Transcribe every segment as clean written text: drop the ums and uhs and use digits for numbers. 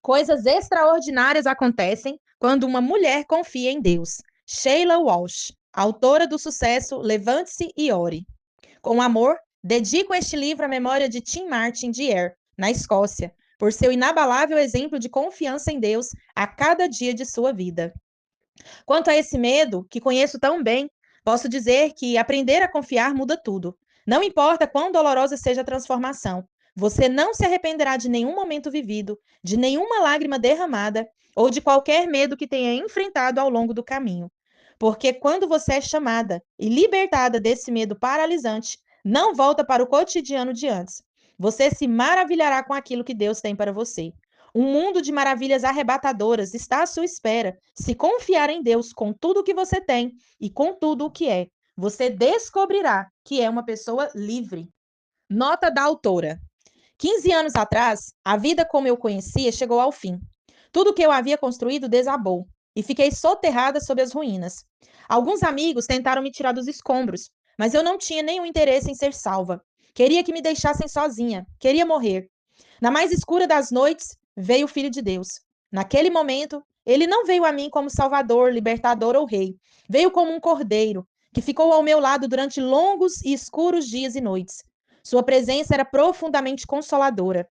Coisas extraordinárias acontecem quando uma mulher confia em Deus. Sheila Walsh, autora do sucesso Levante-se e Ore. Com amor, dedico este livro à memória de Tim Martin de Ayr, na Escócia, por seu inabalável exemplo de confiança em Deus a cada dia de sua vida. Quanto a esse medo, que conheço tão bem, posso dizer que aprender a confiar muda tudo. Não importa quão dolorosa seja a transformação, você não se arrependerá de nenhum momento vivido, de nenhuma lágrima derramada ou de qualquer medo que tenha enfrentado ao longo do caminho. Porque quando você é chamada e libertada desse medo paralisante, não volta para o cotidiano de antes. Você se maravilhará com aquilo que Deus tem para você. Um mundo de maravilhas arrebatadoras está à sua espera. Se confiar em Deus com tudo o que você tem e com tudo o que é, você descobrirá que é uma pessoa livre. Nota da autora. 15 anos atrás, a vida como eu conhecia chegou ao fim. Tudo que eu havia construído desabou e fiquei soterrada sob as ruínas. Alguns amigos tentaram me tirar dos escombros, mas eu não tinha nenhum interesse em ser salva. Queria que me deixassem sozinha, queria morrer. Na mais escura das noites, veio o Filho de Deus. Naquele momento, ele não veio a mim como Salvador, libertador ou rei. Veio como um cordeiro, que ficou ao meu lado durante longos e escuros dias e noites. Sua presença era profundamente consoladora.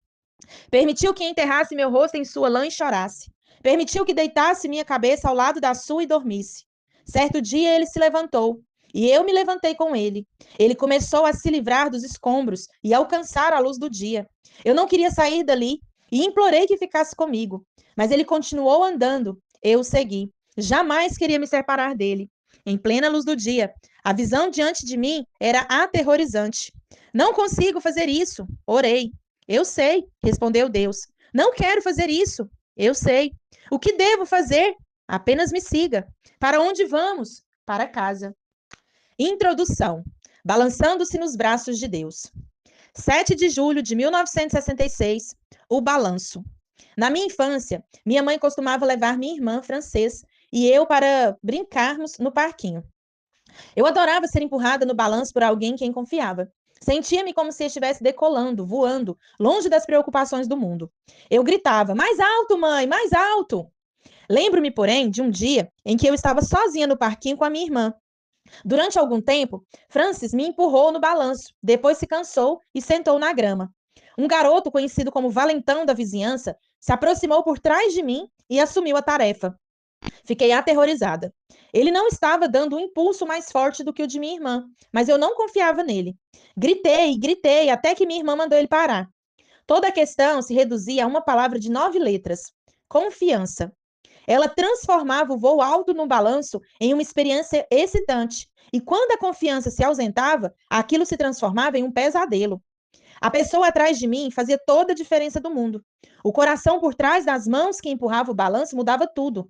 Permitiu que enterrasse meu rosto em sua lã e chorasse. Permitiu que deitasse minha cabeça ao lado da sua e dormisse. Certo dia ele se levantou, e eu me levantei com ele. Ele começou a se livrar dos escombros e alcançar a luz do dia. Eu não queria sair dali e implorei que ficasse comigo, mas ele continuou andando. Eu o segui. Jamais queria me separar dele. Em plena luz do dia, a visão diante de mim era aterrorizante. Não consigo fazer isso. Orei. Eu sei, respondeu Deus. Não quero fazer isso. Eu sei. O que devo fazer? Apenas me siga. Para onde vamos? Para casa. Introdução. Balançando-se nos braços de Deus. 7 de julho de 1966. O balanço. Na minha infância, minha mãe costumava levar minha irmã francês e eu para brincarmos no parquinho. Eu adorava ser empurrada no balanço por alguém em quem confiava. Sentia-me como se estivesse decolando, voando, longe das preocupações do mundo. Eu gritava: mais alto, mãe, mais alto! Lembro-me, porém, de um dia em que eu estava sozinha no parquinho com a minha irmã. Durante algum tempo, Francis me empurrou no balanço, depois se cansou e sentou na grama. Um garoto conhecido como Valentão da vizinhança se aproximou por trás de mim e assumiu a tarefa. Fiquei aterrorizada. Ele não estava dando um impulso mais forte do que o de minha irmã, mas eu não confiava nele. Gritei, gritei, até que minha irmã mandou ele parar. Toda a questão se reduzia a uma palavra de 9 letras: confiança. Ela transformava o voo alto no balanço em uma experiência excitante. E quando a confiança se ausentava, aquilo se transformava em um pesadelo. A pessoa atrás de mim fazia toda a diferença do mundo. O coração por trás das mãos que empurrava o balanço mudava tudo.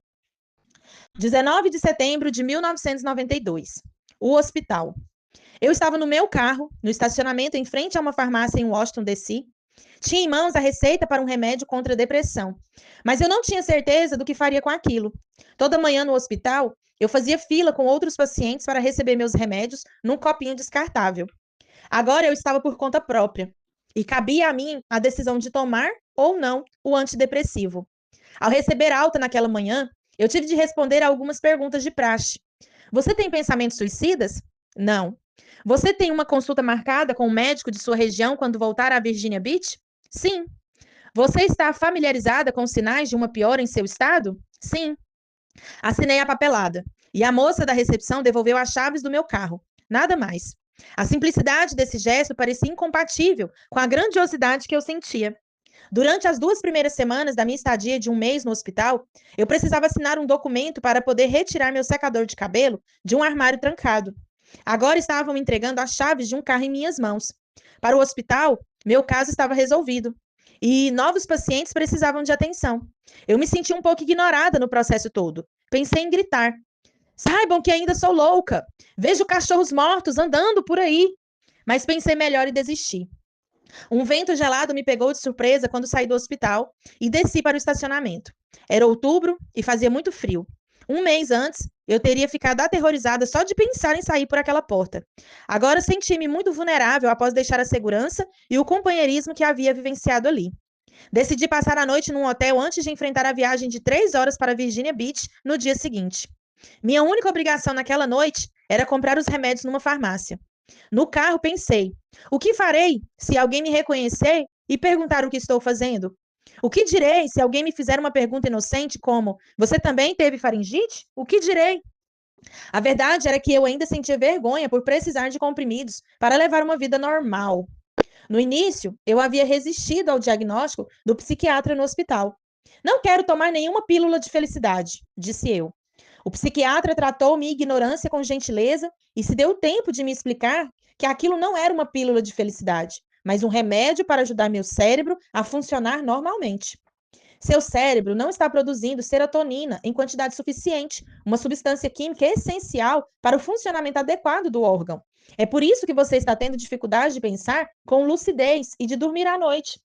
19 de setembro de 1992. O hospital. Eu estava no meu carro, no estacionamento em frente a uma farmácia em Washington, D.C. Tinha em mãos a receita para um remédio contra a depressão, mas eu não tinha certeza do que faria com aquilo. Toda manhã no hospital, eu fazia fila com outros pacientes para receber meus remédios num copinho descartável. Agora eu estava por conta própria e cabia a mim a decisão de tomar ou não o antidepressivo. Ao receber alta naquela manhã, eu tive de responder a algumas perguntas de praxe. Você tem pensamentos suicidas? Não. Você tem uma consulta marcada com o médico de sua região quando voltar à Virginia Beach? Sim. Você está familiarizada com os sinais de uma piora em seu estado? Sim. Assinei a papelada e a moça da recepção devolveu as chaves do meu carro. Nada mais. A simplicidade desse gesto parecia incompatível com a grandiosidade que eu sentia. Durante as 2 primeiras semanas da minha estadia de um mês no hospital, eu precisava assinar um documento para poder retirar meu secador de cabelo de um armário trancado. Agora estavam me entregando as chaves de um carro em minhas mãos. Para o hospital, meu caso estava resolvido. E novos pacientes precisavam de atenção. Eu me senti um pouco ignorada no processo todo. Pensei em gritar. Saibam que ainda sou louca. Vejo cachorros mortos andando por aí. Mas pensei melhor e desisti. Um vento gelado me pegou de surpresa quando saí do hospital e desci para o estacionamento. Era outubro e fazia muito frio. Um mês antes, eu teria ficado aterrorizada só de pensar em sair por aquela porta. Agora senti-me muito vulnerável após deixar a segurança e o companheirismo que havia vivenciado ali. Decidi passar a noite num hotel antes de enfrentar a viagem de 3 horas para Virginia Beach no dia seguinte. Minha única obrigação naquela noite era comprar os remédios numa farmácia. No carro, pensei: o que farei se alguém me reconhecer e perguntar o que estou fazendo? O que direi se alguém me fizer uma pergunta inocente como: você também teve faringite? O que direi? A verdade era que eu ainda sentia vergonha por precisar de comprimidos para levar uma vida normal. No início, eu havia resistido ao diagnóstico do psiquiatra no hospital. Não quero tomar nenhuma pílula de felicidade, disse eu. O psiquiatra tratou minha ignorância com gentileza e se deu tempo de me explicar que aquilo não era uma pílula de felicidade, mas um remédio para ajudar meu cérebro a funcionar normalmente. Seu cérebro não está produzindo serotonina em quantidade suficiente, uma substância química essencial para o funcionamento adequado do órgão. É por isso que você está tendo dificuldade de pensar com lucidez e de dormir à noite.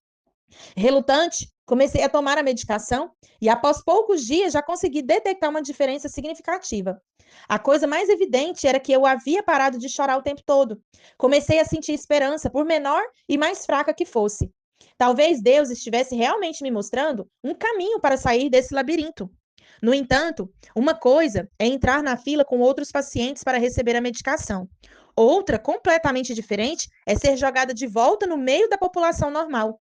Relutante, comecei a tomar a medicação e, após poucos dias, já consegui detectar uma diferença significativa. A coisa mais evidente era que eu havia parado de chorar o tempo todo. Comecei a sentir esperança, por menor e mais fraca que fosse. Talvez Deus estivesse realmente me mostrando um caminho para sair desse labirinto. No entanto, uma coisa é entrar na fila com outros pacientes para receber a medicação. Outra, completamente diferente, é ser jogada de volta no meio da população normal.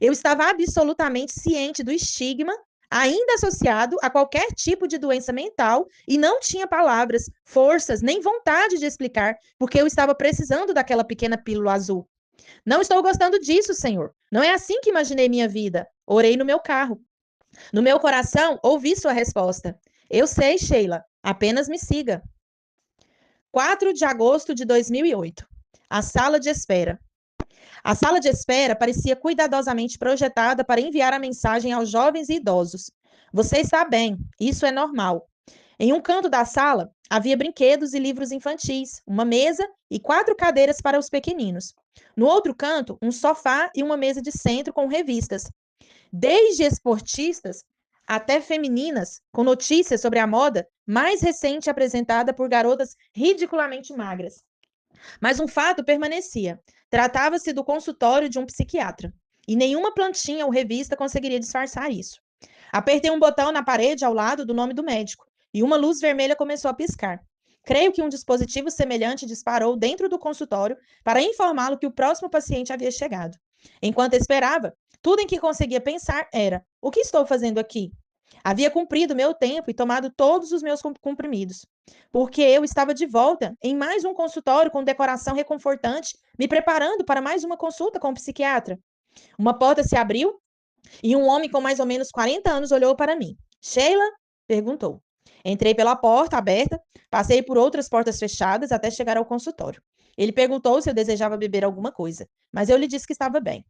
Eu estava absolutamente ciente do estigma ainda associado a qualquer tipo de doença mental e não tinha palavras, forças, nem vontade de explicar porque eu estava precisando daquela pequena pílula azul. Não estou gostando disso, Senhor. Não é assim que imaginei minha vida. Orei no meu carro. No meu coração, ouvi sua resposta. Eu sei, Sheila. Apenas me siga. 4 de agosto de 2008. A sala de espera. A sala de espera parecia cuidadosamente projetada para enviar a mensagem aos jovens e idosos. Você está bem, isso é normal. Em um canto da sala, havia brinquedos e livros infantis, uma mesa e 4 cadeiras para os pequeninos. No outro canto, um sofá e uma mesa de centro com revistas. Desde esportistas até femininas, com notícias sobre a moda mais recente apresentada por garotas ridiculamente magras. Mas um fato permanecia. Tratava-se do consultório de um psiquiatra. E nenhuma plantinha ou revista conseguiria disfarçar isso. Apertei um botão na parede ao lado do nome do médico e uma luz vermelha começou a piscar. Creio que um dispositivo semelhante disparou dentro do consultório para informá-lo que o próximo paciente havia chegado. Enquanto esperava, tudo em que conseguia pensar era: o que estou fazendo aqui? Havia cumprido meu tempo e tomado todos os meus comprimidos, porque eu estava de volta em mais um consultório com decoração reconfortante, me preparando para mais uma consulta com o psiquiatra. Uma porta se abriu e um homem com mais ou menos 40 anos olhou para mim. Sheila? Perguntou. Entrei pela porta aberta, passei por outras portas fechadas até chegar ao consultório. Ele perguntou se eu desejava beber alguma coisa, mas eu lhe disse que estava bem.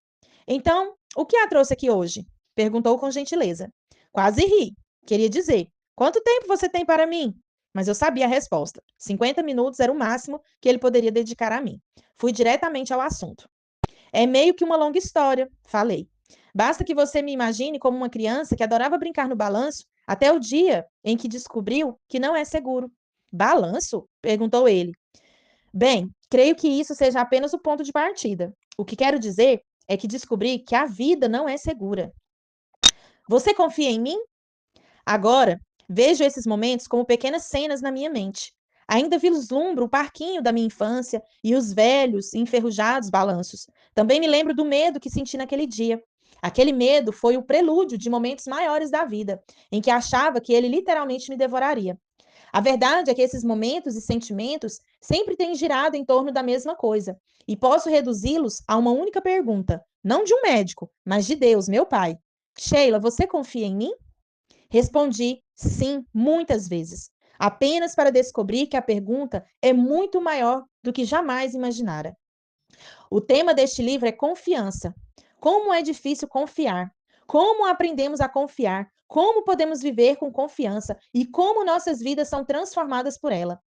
Então, o que a trouxe aqui hoje? Perguntou com gentileza. Quase ri. Queria dizer: quanto tempo você tem para mim? Mas eu sabia a resposta. 50 minutos era o máximo que ele poderia dedicar a mim. Fui diretamente ao assunto. É meio que uma longa história, falei. Basta que você me imagine como uma criança que adorava brincar no balanço até o dia em que descobriu que não é seguro. Balanço? Perguntou ele. Bem, creio que isso seja apenas o ponto de partida. O que quero dizer é que descobri que a vida não é segura. Você confia em mim? Agora, vejo esses momentos como pequenas cenas na minha mente. Ainda vislumbro o parquinho da minha infância e os velhos e enferrujados balanços. Também me lembro do medo que senti naquele dia. Aquele medo foi o prelúdio de momentos maiores da vida, em que achava que ele literalmente me devoraria. A verdade é que esses momentos e sentimentos sempre têm girado em torno da mesma coisa, e posso reduzi-los a uma única pergunta, não de um médico, mas de Deus, meu Pai. Sheila, você confia em mim? Respondi sim, muitas vezes, apenas para descobrir que a pergunta é muito maior do que jamais imaginara. O tema deste livro é confiança. Como é difícil confiar? Como aprendemos a confiar? Como podemos viver com confiança e como nossas vidas são transformadas por ela?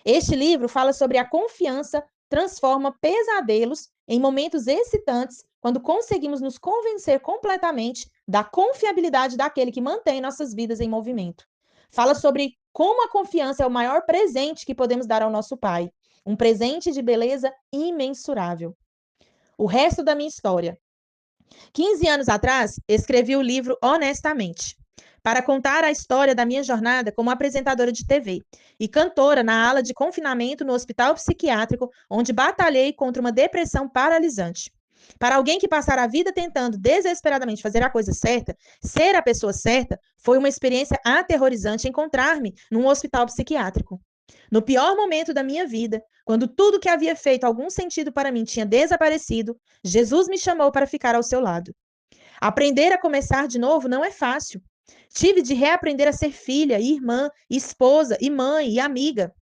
Este livro fala sobre a confiança transforma pesadelos em momentos excitantes quando conseguimos nos convencer completamente da confiabilidade daquele que mantém nossas vidas em movimento. Fala sobre como a confiança é o maior presente que podemos dar ao nosso Pai, um presente de beleza imensurável. O resto da minha história. 15 anos atrás, escrevi o livro Honestamente, para contar a história da minha jornada como apresentadora de TV e cantora na ala de confinamento no hospital psiquiátrico, onde batalhei contra uma depressão paralisante. Para alguém que passara a vida tentando desesperadamente fazer a coisa certa, ser a pessoa certa, foi uma experiência aterrorizante encontrar-me num hospital psiquiátrico. No pior momento da minha vida, quando tudo que havia feito algum sentido para mim tinha desaparecido, Jesus me chamou para ficar ao seu lado. Aprender a começar de novo não é fácil. Tive de reaprender a ser filha, irmã, esposa, e mãe e amiga.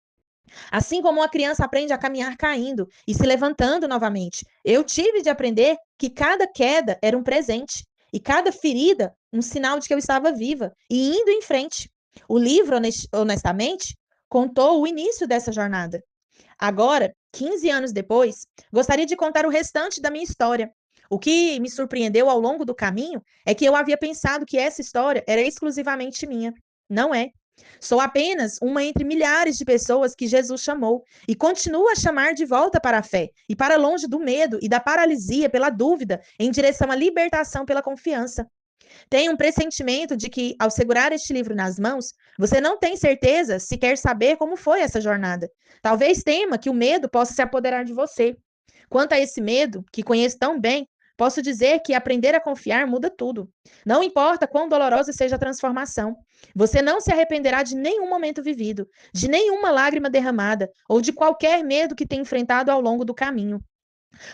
Assim como uma criança aprende a caminhar caindo e se levantando novamente, eu tive de aprender que cada queda era um presente e cada ferida um sinal de que eu estava viva e indo em frente. O livro, honestamente, contou o início dessa jornada. Agora, 15 anos depois, gostaria de contar o restante da minha história. O que me surpreendeu ao longo do caminho é que eu havia pensado que essa história era exclusivamente minha. Não é. Sou apenas uma entre milhares de pessoas que Jesus chamou e continua a chamar de volta para a fé e para longe do medo e da paralisia pela dúvida, em direção à libertação pela confiança. Tenho um pressentimento de que, ao segurar este livro nas mãos, você não tem certeza se quer saber como foi essa jornada. Talvez tema que o medo possa se apoderar de você. Quanto a esse medo, que conheço tão bem, posso dizer que aprender a confiar muda tudo. Não importa quão dolorosa seja a transformação, você não se arrependerá de nenhum momento vivido, de nenhuma lágrima derramada ou de qualquer medo que tenha enfrentado ao longo do caminho.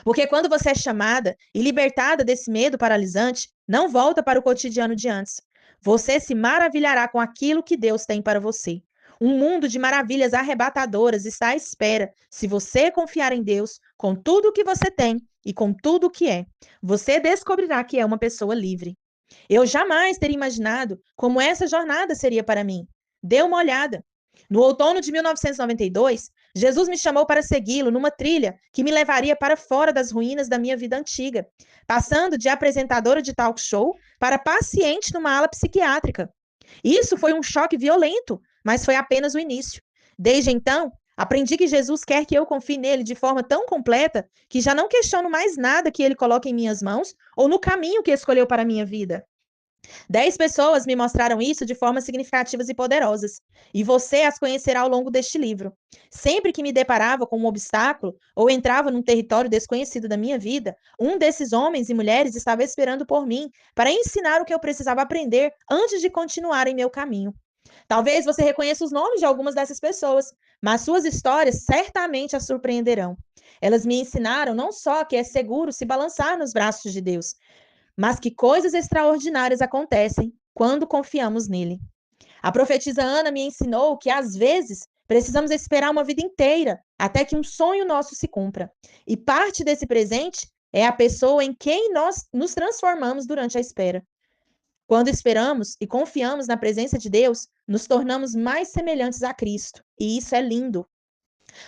Porque quando você é chamada e libertada desse medo paralisante, não volta para o cotidiano de antes. Você se maravilhará com aquilo que Deus tem para você. Um mundo de maravilhas arrebatadoras está à espera, se você confiar em Deus com tudo o que você tem e com tudo o que é. Você descobrirá que é uma pessoa livre. Eu jamais teria imaginado como essa jornada seria para mim. Dê uma olhada. No outono de 1992, Jesus me chamou para segui-lo numa trilha que me levaria para fora das ruínas da minha vida antiga, passando de apresentadora de talk show para paciente numa ala psiquiátrica. Isso foi um choque violento, mas foi apenas o início. Desde então, aprendi que Jesus quer que eu confie nele de forma tão completa que já não questiono mais nada que ele coloca em minhas mãos ou no caminho que escolheu para a minha vida. 10 pessoas me mostraram isso de formas significativas e poderosas, e você as conhecerá ao longo deste livro. Sempre que me deparava com um obstáculo ou entrava num território desconhecido da minha vida, um desses homens e mulheres estava esperando por mim para ensinar o que eu precisava aprender antes de continuar em meu caminho. Talvez você reconheça os nomes de algumas dessas pessoas, mas suas histórias certamente a surpreenderão. Elas me ensinaram não só que é seguro se balançar nos braços de Deus, mas que coisas extraordinárias acontecem quando confiamos nele. A profetisa Ana me ensinou que, às vezes, precisamos esperar uma vida inteira até que um sonho nosso se cumpra. E parte desse presente é a pessoa em quem nós nos transformamos durante a espera. Quando esperamos e confiamos na presença de Deus, nos tornamos mais semelhantes a Cristo. E isso é lindo.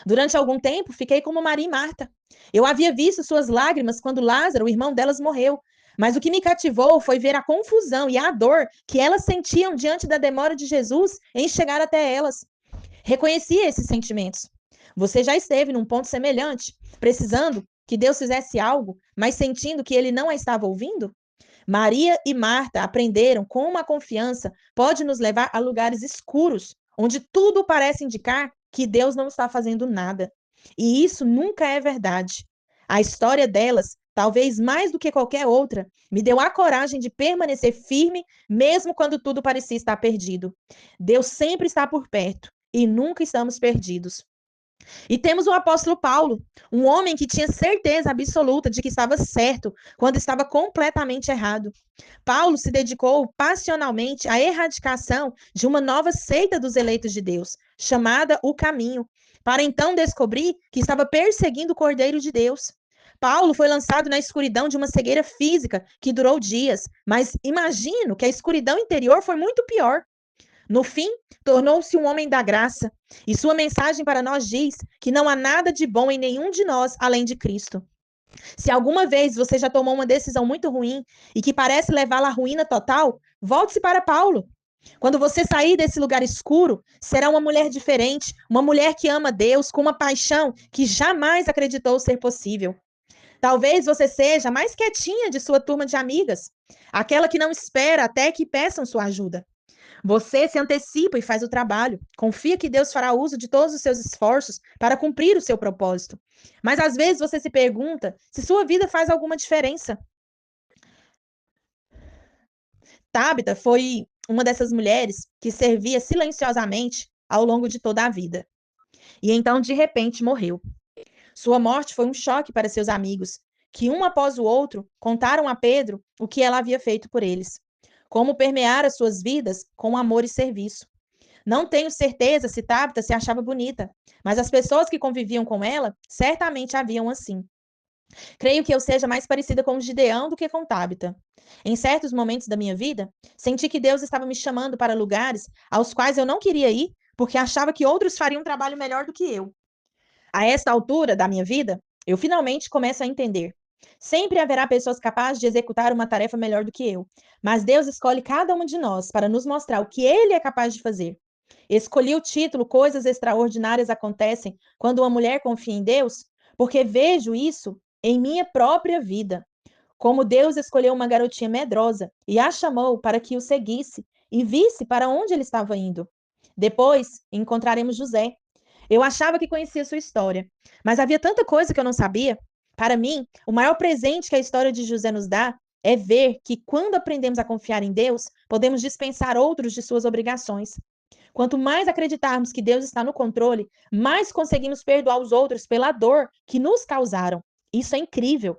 Durante algum tempo, fiquei como Maria e Marta. Eu havia visto suas lágrimas quando Lázaro, o irmão delas, morreu. Mas o que me cativou foi ver a confusão e a dor que elas sentiam diante da demora de Jesus em chegar até elas. Reconhecia esses sentimentos. Você já esteve num ponto semelhante, precisando que Deus fizesse algo, mas sentindo que ele não a estava ouvindo? Maria e Marta aprenderam como a confiança pode nos levar a lugares escuros, onde tudo parece indicar que Deus não está fazendo nada. E isso nunca é verdade. A história delas, talvez mais do que qualquer outra, me deu a coragem de permanecer firme, mesmo quando tudo parecia estar perdido. Deus sempre está por perto e nunca estamos perdidos. E temos o apóstolo Paulo, um homem que tinha certeza absoluta de que estava certo quando estava completamente errado. Paulo se dedicou passionalmente à erradicação de uma nova seita dos eleitos de Deus, chamada o Caminho, para então descobrir que estava perseguindo o Cordeiro de Deus. Paulo foi lançado na escuridão de uma cegueira física que durou dias, mas imagino que a escuridão interior foi muito pior. No fim, tornou-se um homem da graça, e sua mensagem para nós diz que não há nada de bom em nenhum de nós além de Cristo. Se alguma vez você já tomou uma decisão muito ruim e que parece levá-la à ruína total, volte-se para Paulo. Quando você sair desse lugar escuro, será uma mulher diferente, uma mulher que ama Deus com uma paixão que jamais acreditou ser possível. Talvez você seja a mais quietinha de sua turma de amigas, aquela que não espera até que peçam sua ajuda. Você se antecipa e faz o trabalho. Confia que Deus fará uso de todos os seus esforços para cumprir o seu propósito. Mas às vezes você se pergunta se sua vida faz alguma diferença. Tabita foi uma dessas mulheres que servia silenciosamente ao longo de toda a vida. E então, de repente, morreu. Sua morte foi um choque para seus amigos, que um após o outro contaram a Pedro o que ela havia feito por eles, como permeara suas vidas com amor e serviço. Não tenho certeza se Tabita se achava bonita, mas as pessoas que conviviam com ela certamente a viam assim. Creio que eu seja mais parecida com Gideão do que com Tabita. Em certos momentos da minha vida, senti que Deus estava me chamando para lugares aos quais eu não queria ir, porque achava que outros fariam um trabalho melhor do que eu. A esta altura da minha vida, eu finalmente começo a entender. Sempre haverá pessoas capazes de executar uma tarefa melhor do que eu, mas Deus escolhe cada uma de nós para nos mostrar o que Ele é capaz de fazer. Escolhi o título Coisas Extraordinárias Acontecem quando uma mulher confia em Deus, porque vejo isso em minha própria vida. Como Deus escolheu uma garotinha medrosa e a chamou para que o seguisse e visse para onde ele estava indo. Depois encontraremos José. Eu achava que conhecia sua história, mas havia tanta coisa que eu não sabia. Para mim, o maior presente que a história de José nos dá é ver que, quando aprendemos a confiar em Deus, podemos dispensar outros de suas obrigações. Quanto mais acreditarmos que Deus está no controle, mais conseguimos perdoar os outros pela dor que nos causaram. Isso é incrível.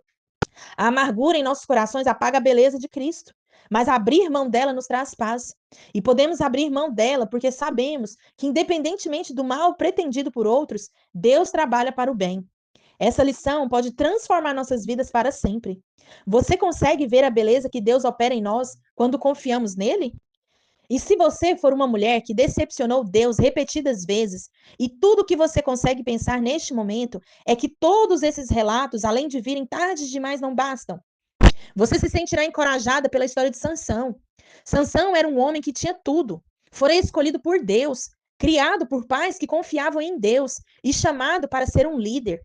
A amargura em nossos corações apaga a beleza de Cristo, mas abrir mão dela nos traz paz. E podemos abrir mão dela porque sabemos que, independentemente do mal pretendido por outros, Deus trabalha para o bem. Essa lição pode transformar nossas vidas para sempre. Você consegue ver a beleza que Deus opera em nós quando confiamos nele? E se você for uma mulher que decepcionou Deus repetidas vezes, e tudo que você consegue pensar neste momento é que todos esses relatos, além de virem tarde demais, não bastam, você se sentirá encorajada pela história de Sansão. Sansão era um homem que tinha tudo. Fora escolhido por Deus, criado por pais que confiavam em Deus e chamado para ser um líder.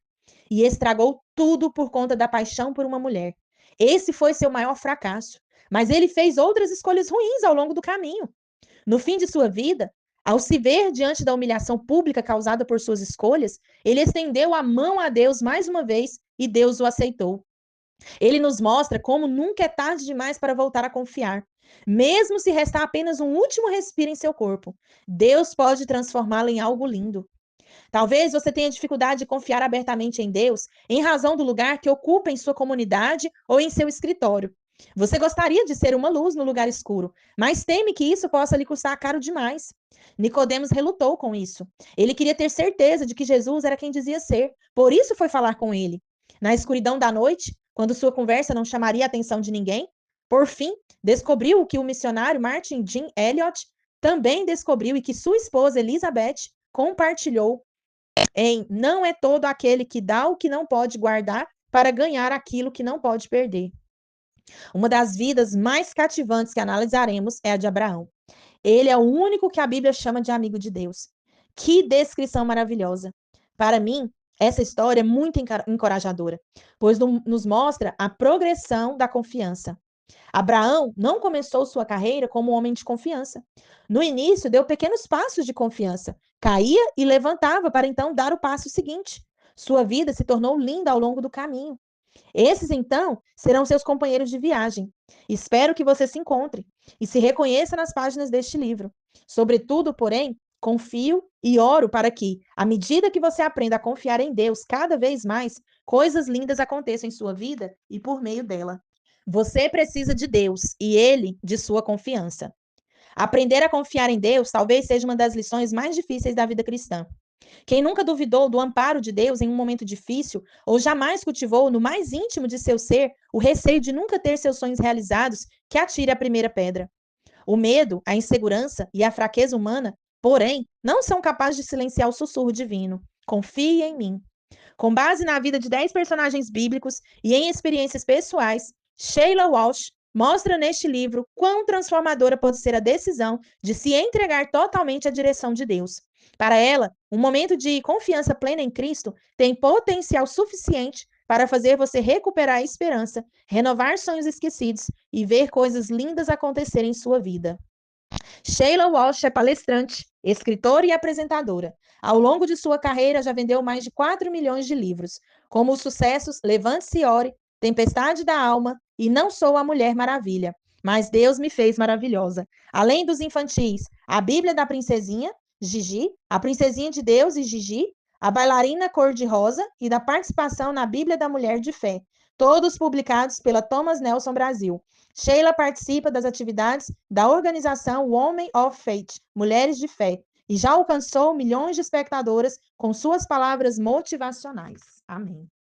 E estragou tudo por conta da paixão por uma mulher. Esse foi seu maior fracasso. Mas ele fez outras escolhas ruins ao longo do caminho. No fim de sua vida, ao se ver diante da humilhação pública causada por suas escolhas, ele estendeu a mão a Deus mais uma vez e Deus o aceitou. Ele nos mostra como nunca é tarde demais para voltar a confiar. Mesmo se restar apenas um último respiro em seu corpo, Deus pode transformá-lo em algo lindo. Talvez você tenha dificuldade de confiar abertamente em Deus em razão do lugar que ocupa em sua comunidade ou em seu escritório. Você gostaria de ser uma luz no lugar escuro, mas teme que isso possa lhe custar caro demais. Nicodemos relutou com isso. Ele queria ter certeza de que Jesus era quem dizia ser, por isso foi falar com ele. Na escuridão da noite, quando sua conversa não chamaria a atenção de ninguém, por fim, descobriu o que o missionário Martin Jean Eliot também descobriu e que sua esposa Elizabeth compartilhou em não é todo aquele que dá o que não pode guardar para ganhar aquilo que não pode perder. Uma das vidas mais cativantes que analisaremos é a de Abraão. Ele é o único que a Bíblia chama de amigo de Deus. Que descrição maravilhosa! Para mim, essa história é muito encorajadora, pois nos mostra a progressão da confiança. Abraão não começou sua carreira como um homem de confiança. No início, deu pequenos passos de confiança, caía e levantava para então dar o passo seguinte. Sua vida se tornou linda ao longo do caminho. Esses, então, serão seus companheiros de viagem. Espero que você se encontre e se reconheça nas páginas deste livro. Sobretudo, porém, confio e oro para que, à medida que você aprenda a confiar em Deus cada vez mais, coisas lindas aconteçam em sua vida e por meio dela. Você precisa de Deus e Ele de sua confiança. Aprender a confiar em Deus talvez seja uma das lições mais difíceis da vida cristã. Quem nunca duvidou do amparo de Deus em um momento difícil, ou jamais cultivou no mais íntimo de seu ser o receio de nunca ter seus sonhos realizados, que atire a primeira pedra. O medo, a insegurança e a fraqueza humana, porém, não são capazes de silenciar o sussurro divino. Confie em mim. Com base na vida de 10 personagens bíblicos e em experiências pessoais, Sheila Walsh mostra neste livro quão transformadora pode ser a decisão de se entregar totalmente à direção de Deus. Para ela, um momento de confiança plena em Cristo tem potencial suficiente para fazer você recuperar a esperança, renovar sonhos esquecidos e ver coisas lindas acontecerem em sua vida. Sheila Walsh é palestrante, escritora e apresentadora. Ao longo de sua carreira, já vendeu mais de 4 milhões de livros, como os sucessos Levante-se e Ore, Tempestade da Alma e Não Sou a Mulher Maravilha, mas Deus me fez maravilhosa. Além dos infantis, a Bíblia da Princesinha, Gigi, a Princesinha de Deus e Gigi, a Bailarina Cor-de-Rosa e da participação na Bíblia da Mulher de Fé, todos publicados pela Thomas Nelson Brasil. Sheila participa das atividades da organização Women of Faith, Mulheres de Fé, e já alcançou milhões de espectadoras com suas palavras motivacionais. Amém.